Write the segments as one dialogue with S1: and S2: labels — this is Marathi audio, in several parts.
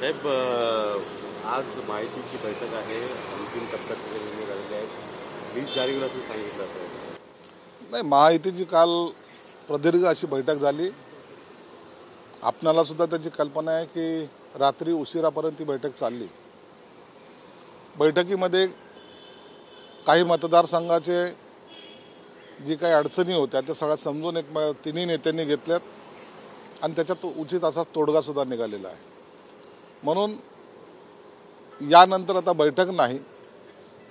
S1: साहेब आज माहितीची बैठक आहे, अंतिम टप्प्यात निर्णय झालेले आहेत. वीज जारी होईल असं सांगितलं आहे.
S2: नाही, महायुतीची काल प्रदीर्घ अशी बैठक झाली. आपणाला सुद्धा त्याची कल्पना आहे की रात्री उशिरापर्यंत ती बैठक चालली. बैठकीमध्ये काही मतदारसंघाचे जी काही अडचणी होत्या त्या सगळ्या समजून तिन्ही नेत्यांनी घेतल्यात आणि त्याच्यात उचित असा तोडगासुद्धा निघालेला आहे. म्हणून यानंतर आता बैठक नाही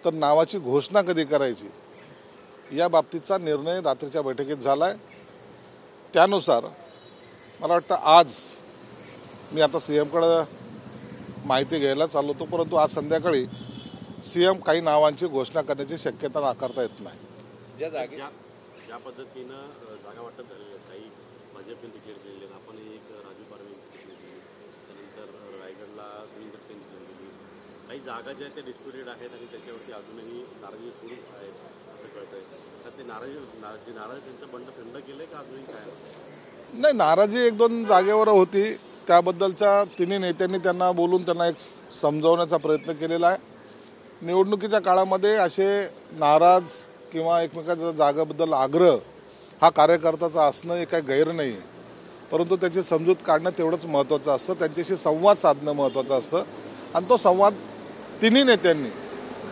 S2: तर नावाची घोषणा कधी करायची या बाबतीचा निर्णय रात्रीच्या बैठकीत झाला आहे. त्यानुसार मला वाटतं आज मी आता सीएमकडे माहिती घ्यायला चाललो होतो, परंतु आज संध्याकाळी सीएम काही नावांची घोषणा करण्याची शक्यता नाकारता येत नाही.
S1: ज्या पद्धतीनं जागा वाटप झालेली आहे, काही भाजपने डिक्लेअर केलेले आहेत. आपण एक राजू पारवे त्यानंतर रायगडला सुनील दत्ते दिली. काही जागा ज्या त्या डिस्प्युटेड आहेत आणि त्याच्यावरती अजूनही नाराजी सुरू आहेत असं कळत आहे. तर ते नाराज त्यांचं बंड थंड केलं का अजूनही काय?
S2: नाही, नाराजी एक दोन जागेवर होती, त्याबद्दलच्या तिन्ही नेत्यांनी त्यांना बोलून त्यांना एक समजावण्याचा प्रयत्न केलेला आहे. निवडणुकीच्या काळामध्ये असे नाराज किंवा एकमेकांच्या जागेबद्दल आग्रह हा कार्यकर्त्याचा असणं हे काही गैर नाही आहे, परंतु त्याची समजूत काढणं तेवढंच महत्त्वाचं असतं. त्यांच्याशी संवाद साधणं महत्त्वाचं असतं आणि तो संवाद तिन्ही नेत्यांनी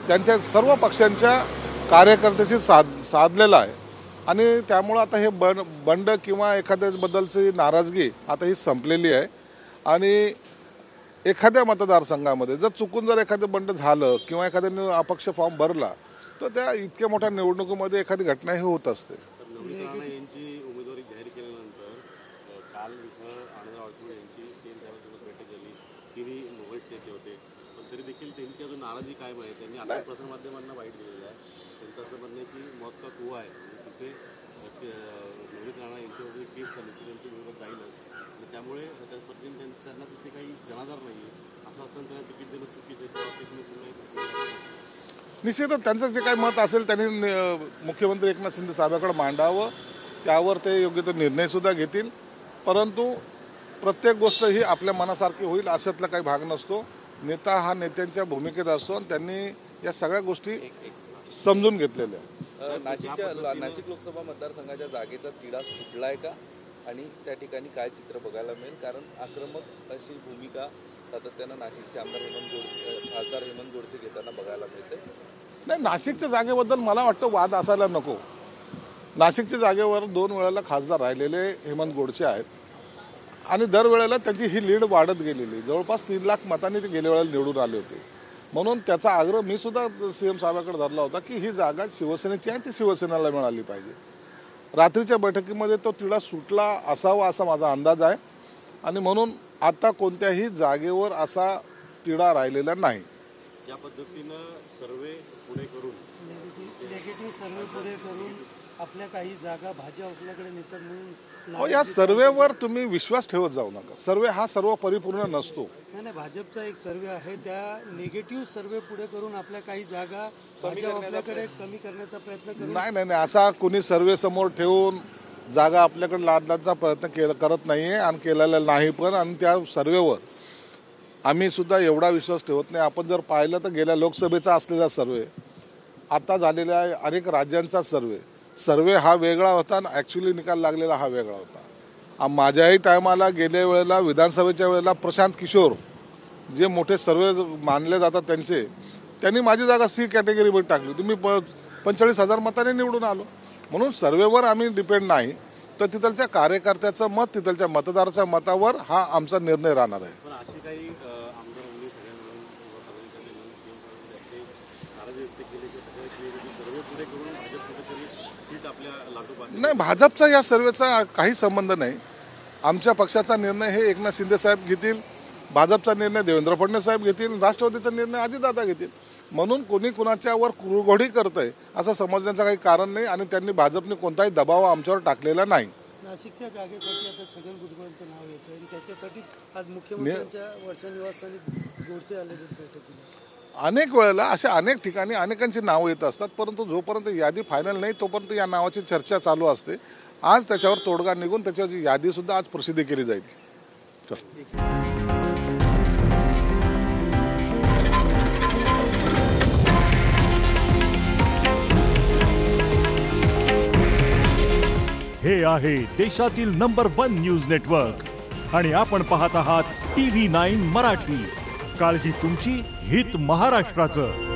S2: त्यांच्या सर्व पक्षांच्या कार्यकर्त्याशी साधलेला आहे आणि त्यामुळं आता हे बंड किंवा एखाद्याबद्दलची नाराजगी आता ही संपलेली आहे. आणि एखाद्या मतदारसंघामध्ये जर चुकून जर एखादं बंड झालं किंवा एखाद्याने अपक्ष फॉर्म भरला तर त्या इतक्या मोठ्या निवडणुकीमध्ये एखादी घटना ही होत असते.
S1: नवनीत राणा यांची उमेदवारी जाहीर केल्यानंतर काल इथं आनंद अडसूळ यांची सीएम साहेबांसोबत बैठक झाली. तिन्ही मोबाईल्स नेते होते, पण तरी देखील त्यांची अजून नाराजी कायम आहे. त्यांनी आता प्रसारमाध्यमांना वाईट दिलेलं आहे. त्यांचं असं म्हणणं आहे की मौत का कुवा आहे, तिथे नवनीत राणा यांच्यावरती केस झाली की त्यांच्या विरोधात जाईलच आणि त्यामुळे त्या पद्धतीने त्यांना तिथे काही जनाधार नाही आहे. असं असताना त्यांना तिकीट देणं चुकीचं आहे.
S2: निश्चितच त्यांचं जे काही मत असेल त्यांनी मुख्यमंत्री एकनाथ शिंदे साहेबांकडे मांडावं, त्यावर ते योग्य तो निर्णयसुद्धा घेतील. परंतु प्रत्येक गोष्ट ही आपल्या मनासारखी होईल अशातला काही भाग नसतो. नेता हा नेत्यांच्या भूमिकेत असतो आणि त्यांनी या सगळ्या गोष्टी समजून घेतलेल्या.
S3: नाशिक लोकसभा मतदारसंघाच्या जागेचा तिढा सुटलाय का आणि त्या ठिकाणी काय चित्र बघायला मिळेल? कारण आक्रमक अशी भूमिका सातत्यानं नाशिकचे खासदार हेमंत गोडसे घेताना बघायला मिळते.
S2: नाही, नाशिकच्या जागेबद्दल मला वाटतं वाद असायला नको. नाशिकच्या जागेवर 2 वेळेला खासदार राहिलेले हेमंत गोडसे आहेत आणि दरवेळेला त्यांची ही लीड वाढत गेलेली. जवळपास 3 लाख मतांनी ते गेल्या वेळेला निवडून आले होते. म्हणून त्याचा आग्रह मी सुद्धा सीएम साहेबांकडे धरला होता की ही जागा शिवसेनेची आहे, ती शिवसेनेला मिळाली पाहिजे. रात्रीच्या बैठकीमध्ये तो तिढा सुटला असावा असा माझा अंदाज आहे आणि म्हणून आता कोणत्याही जागेवर असा तिढा राहिलेला नाही.
S1: ज्या पद्धतीनं सर्वे पुढे करून
S4: नेगेटिव्ह सर्वे पुढे करून आपल्या काही जागा भाजप आपल्याकडे नेतात म्हणून
S2: या सर्वेवर तुम्ही विश्वास ठेवत जाऊ नका. सर्वे हा सर्व परिपूर्ण नसतो.
S4: नाही, भाजपचा एक सर्वे आहे, त्या नेगेटिव्ह सर्वे पुढे करून आपल्या काही जागा भाजप आपल्याकडे कमी करण्याचा प्रयत्न करून
S2: नाही, असा कुणी सर्वे समोर ठेवून जागा आपल्याकडे लादण्याचा प्रयत्न करत नाही आहे आणि केलेला नाही पण. आणि त्या सर्वेवर आम्ही सुद्धा एवढा विश्वास ठेवत नाही. आपण जर पाहिलं तर गेल्या लोकसभेचा असलेला सर्वे, आता झालेल्या अनेक राज्यांचा सर्वे हा वेगळा होता आणि ॲक्च्युली निकाल लागलेला हा वेगळा होता. माझ्याही टायमाला गेल्या वेळेला विधानसभेच्या वेळेला प्रशांत किशोर जे मोठे सर्वे मानले जातात त्यांनी माझी जागा C कॅटेगरीमध्ये टाकली होती. मी 45,000 मतांनी निवडून आलो. म्हणून सर्वेवर आम्ही डिपेंड नाही, तर तिथलच्या कार्यकर्त्याचं मत, तिथलच्या मतदाराच्या मतावर हा आमचा निर्णय राहणार आहे.
S1: पण अशी काही आमदार मुली सगळ्या मिळून नाराजी व्यक्त केली की सर्वे पुढे करून भाजप कुठेतरी सीट आपल्या लागू.
S2: नाही, भाजपचा या सर्वेचा काही संबंध नाही. आमच्या पक्षाचा निर्णय हे एकनाथ शिंदे साहेब घेतील, भाजपचा निर्णय देवेंद्र फडणवीस साहेब घेतील, राष्ट्रवादीचा निर्णय अजितदादा घेतील. म्हणून कोणी कुणाच्यावर कुरघोडी करतंय असं समजण्याचं काही कारण नाही आणि त्यांनी भाजपने कोणताही दबाव आमच्यावर टाकलेला नाही.
S4: नाशिकच्या जागेसाठी आता छगन भुजबळांचं नाव येतं आणि त्याच्यासाठी आज मुख्यमंत्र्यांच्या वर्षा निवासस्थानी गोडसे आले बैठकीला.
S2: अनेक वेळेला अशा अनेक ठिकाणी अनेकांची नावं येत असतात, परंतु जोपर्यंत यादी फायनल नाही तोपर्यंत या नावाची चर्चा चालू असते. आज त्याच्यावर तोडगा निघून त्याच्याची यादीसुद्धा आज प्रसिद्ध केली जाईल.
S5: हे आहे देशातील नंबर 1 न्यूज नेटवर्क आणि आपण पाहत आहात TV9 मराठी. काळजी तुमची, हित महाराष्ट्राचं.